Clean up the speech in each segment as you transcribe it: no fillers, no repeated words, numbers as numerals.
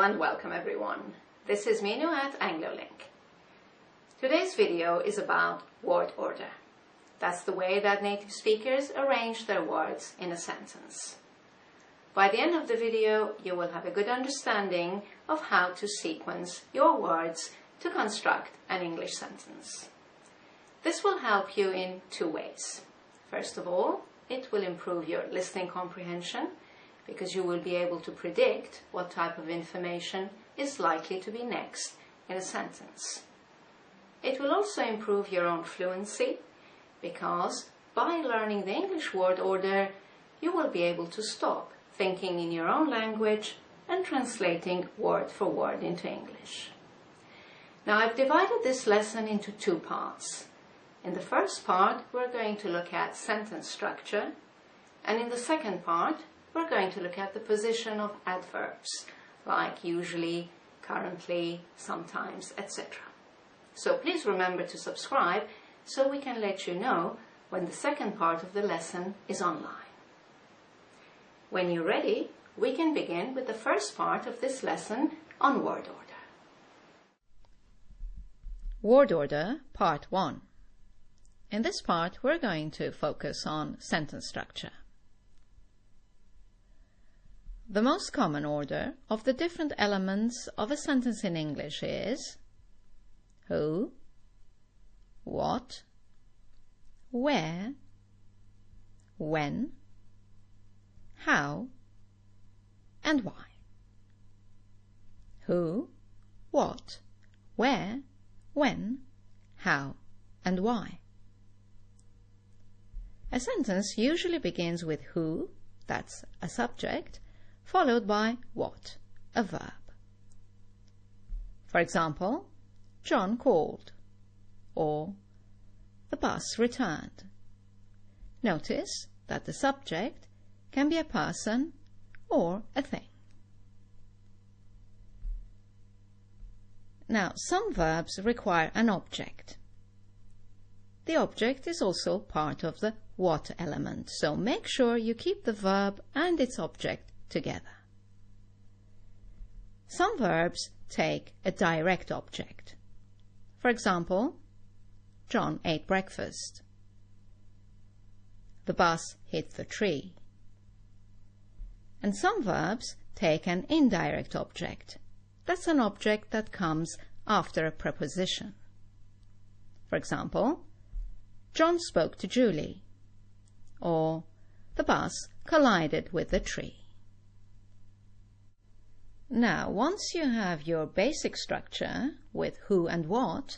and welcome everyone. This is Minu at AngloLink. Today's video is about word order. That's the way that native speakers arrange their words in a sentence. By the end of the video, you will have a good understanding of how to sequence your words to construct an English sentence. This will help you in two ways. First of all, it will improve your listening comprehension because you will be able to predict what type of information is likely to be next in a sentence. It will also improve your own fluency because by learning the English word order, you will be able to stop thinking in your own language and translating word for word into English. Now, I've divided this lesson into two parts. In the first part, we're going to look at sentence structure, and in the second part, we're going to look at the position of adverbs, like usually, currently, sometimes, etc. So please remember to subscribe so we can let you know when the second part of the lesson is online. When you're ready, we can begin with the first part of this lesson on word order. Word order, part 1. In this part, we're going to focus on sentence structure. The most common order of the different elements of a sentence in English is who, what, where, when, how, and why. Who, what, where, when, how, and why. A sentence usually begins with who, that's a subject, followed by what, a verb. For example, John called, or the bus returned. Notice that the subject can be a person or a thing. Now, some verbs require an object. The object is also part of the what element, so make sure you keep the verb and its object together. Some verbs take a direct object. For example, John ate breakfast. The bus hit the tree. And some verbs take an indirect object. That's an object that comes after a preposition. For example, John spoke to Julie, or the bus collided with the tree. Now, once you have your basic structure with who and what,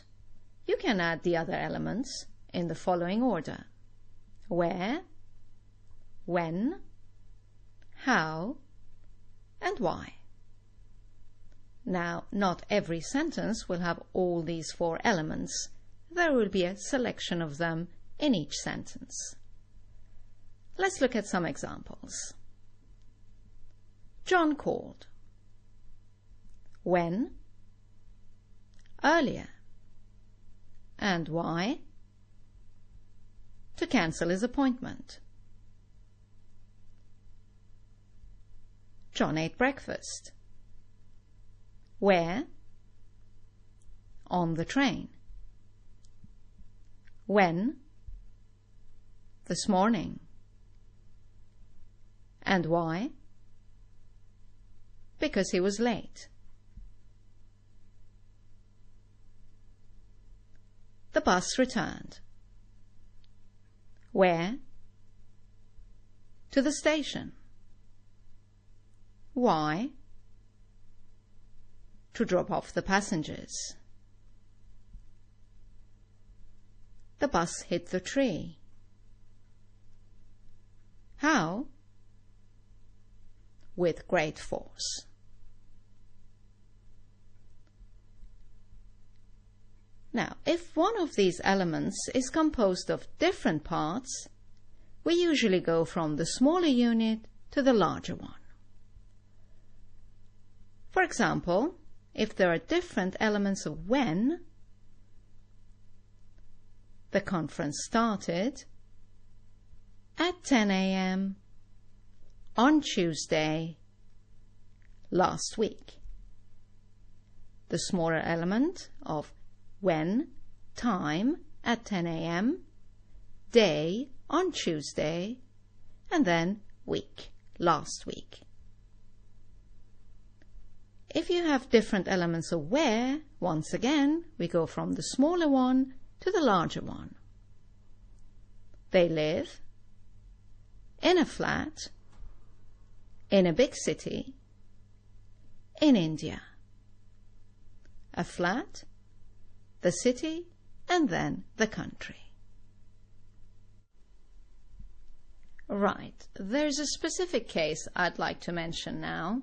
you can add the other elements in the following order: where, when, how, and why. Now, not every sentence will have all these four elements. There will be a selection of them in each sentence. Let's look at some examples. John called. When? Earlier. And why? To cancel his appointment. John ate breakfast. Where? On the train. When? This morning. And why? Because he was late. The bus returned. Where? To the station. Why? To drop off the passengers. The bus hit the tree. How? With great force. Now, if one of these elements is composed of different parts, we usually go from the smaller unit to the larger one. For example, if there are different elements of when, the conference started at 10 a.m. on Tuesday last week. the smaller element of when, time, at 10 a.m., day, on Tuesday, and then week, last week. If you have different elements of where, once again, we go from the smaller one to the larger one. They live in a flat, in a big city, in India. A flat, the city, and then the country. Right, there's a specific case I'd like to mention now.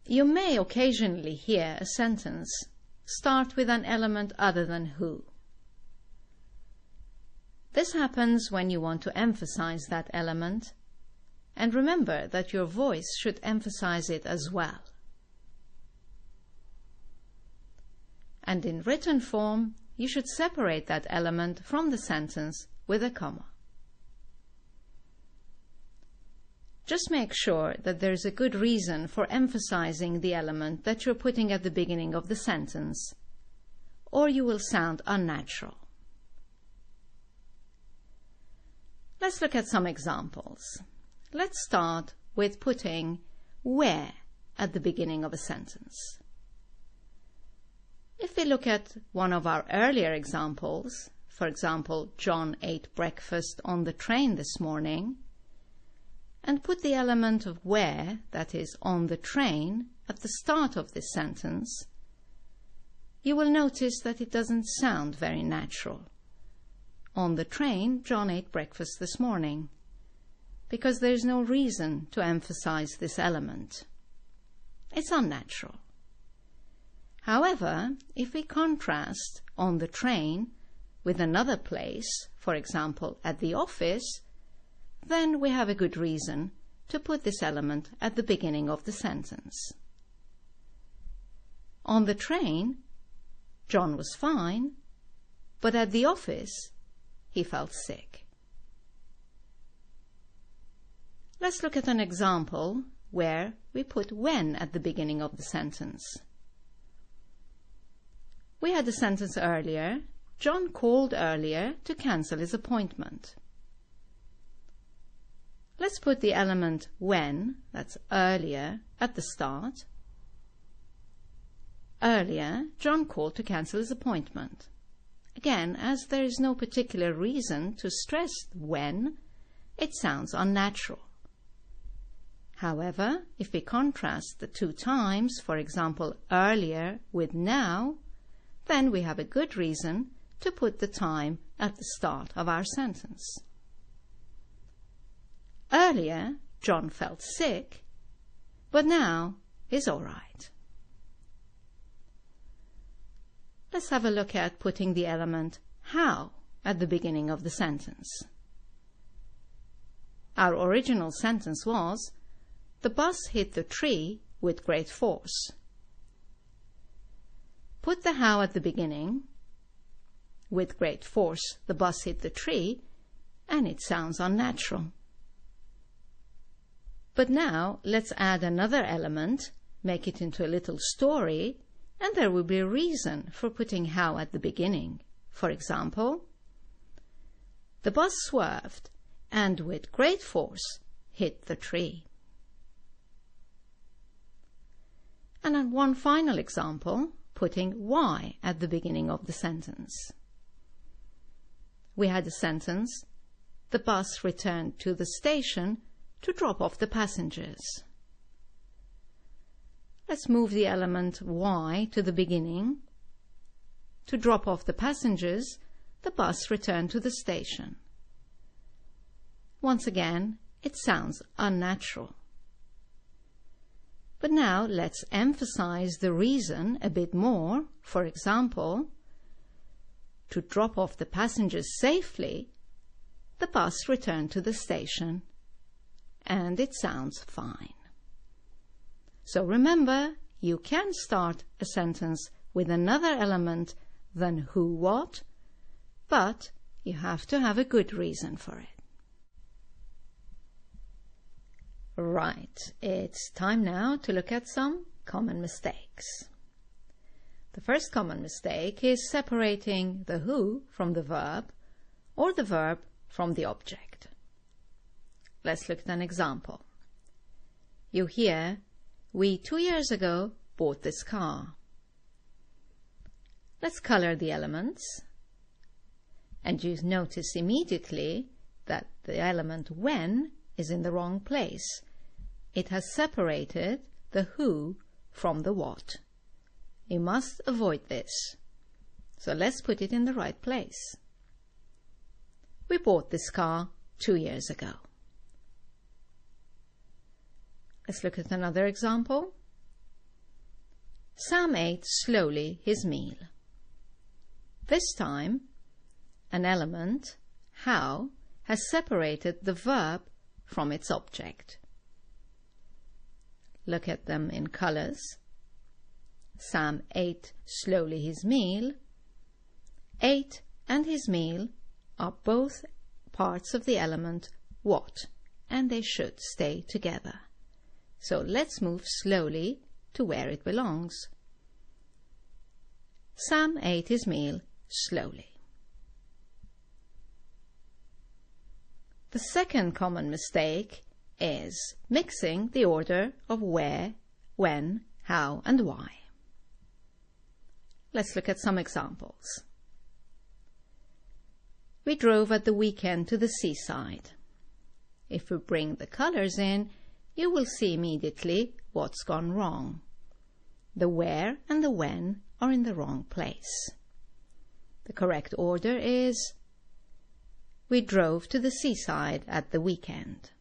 You may occasionally hear a sentence start with an element other than who. This happens when you want to emphasize that element, and remember that your voice should emphasize it as well. And in written form, you should separate that element from the sentence with a comma. Just make sure that there's a good reason for emphasizing the element that you're putting at the beginning of the sentence, or you will sound unnatural. Let's look at some examples. Let's start with putting where at the beginning of a sentence. If we look at one of our earlier examples, for example, John ate breakfast on the train this morning, and put the element of where, that is, on the train, at the start of this sentence, you will notice that it doesn't sound very natural. On the train, John ate breakfast this morning, because there's no reason to emphasize this element. It's unnatural. However, if we contrast on the train with another place, for example, at the office, then we have a good reason to put this element at the beginning of the sentence. On the train, John was fine, but at the office, he felt sick. Let's look at an example where we put when at the beginning of the sentence. We had a sentence earlier, John called earlier to cancel his appointment. Let's put the element when, that's earlier, at the start. Earlier, John called to cancel his appointment. Again, as there is no particular reason to stress when, it sounds unnatural. However, if we contrast the two times, for example, earlier with now, then we have a good reason to put the time at the start of our sentence. Earlier, John felt sick, but now he's all right. Let's have a look at putting the element how at the beginning of the sentence. Our original sentence was, the bus hit the tree with great force. Put the how at the beginning. With great force, the bus hit the tree, and it sounds unnatural. But now let's add another element, make it into a little story, and there will be a reason for putting how at the beginning. For example, the bus swerved and with great force hit the tree. And then one final example, putting why at the beginning of the sentence. We had a sentence, the bus returned to the station to drop off the passengers. Let's move the element why to the beginning. To drop off the passengers, the bus returned to the station. Once again, it sounds unnatural. But now let's emphasize the reason a bit more. For example, to drop off the passengers safely, the bus returned to the station, and it sounds fine. So remember, you can start a sentence with another element than who, what, but you have to have a good reason for it. Right, it's time now to look at some common mistakes. The first common mistake is separating the who from the verb or the verb from the object. Let's look at an example. You hear, "We 2 years ago bought this car." Let's color the elements. And you notice immediately that the element when is in the wrong place. It has separated the who from the what. You must avoid this. So let's put it in the right place. We bought this car 2 years ago. Let's look at another example. Sam ate slowly his meal. This time, an element, how, has separated the verb from its object. Look at them in colors. Sam ate slowly his meal. Ate and his meal are both parts of the element what, and they should stay together. So let's move slowly to where it belongs. Sam ate his meal slowly. The second common mistake is mixing the order of where, when, how, and why. Let's look at some examples. We drove at the weekend to the seaside. If we bring the colors in, you will see immediately what's gone wrong. The where and the when are in the wrong place. The correct order is we drove to the seaside at the weekend.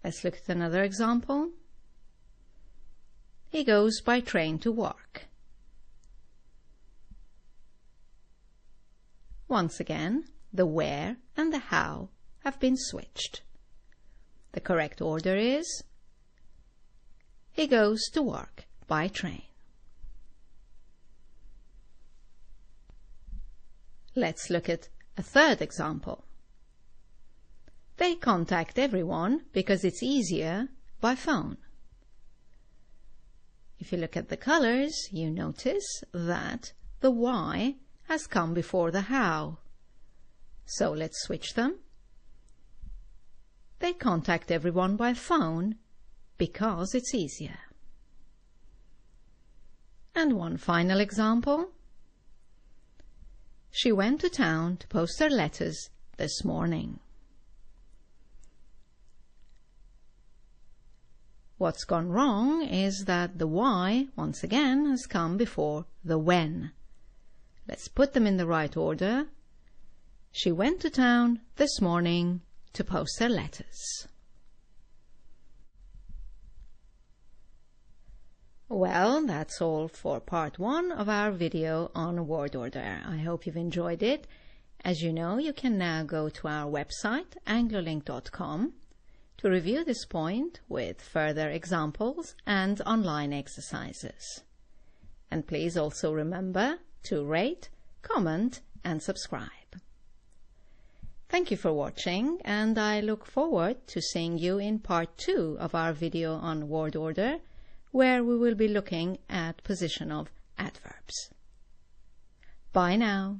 Let's look at another example. He goes by train to work. Once again, the where and the how have been switched. The correct order is he goes to work by train. Let's look at a third example. They contact everyone because it's easier by phone. If you look at the colors, you notice that the why has come before the how. So let's switch them. They contact everyone by phone because it's easier. And one final example. She went to town to post her letters this morning. What's gone wrong is that the why, once again, has come before the when. Let's put them in the right order. She went to town this morning to post her letters. Well, that's all for part 1 of our video on word order. I hope you've enjoyed it. As you know, you can now go to our website, anglolink.com, to review this point with further examples and online exercises. And please also remember to rate, comment, and subscribe. Thank you for watching, and I look forward to seeing you in part 2 of our video on word order, where we will be looking at position of adverbs. Bye now.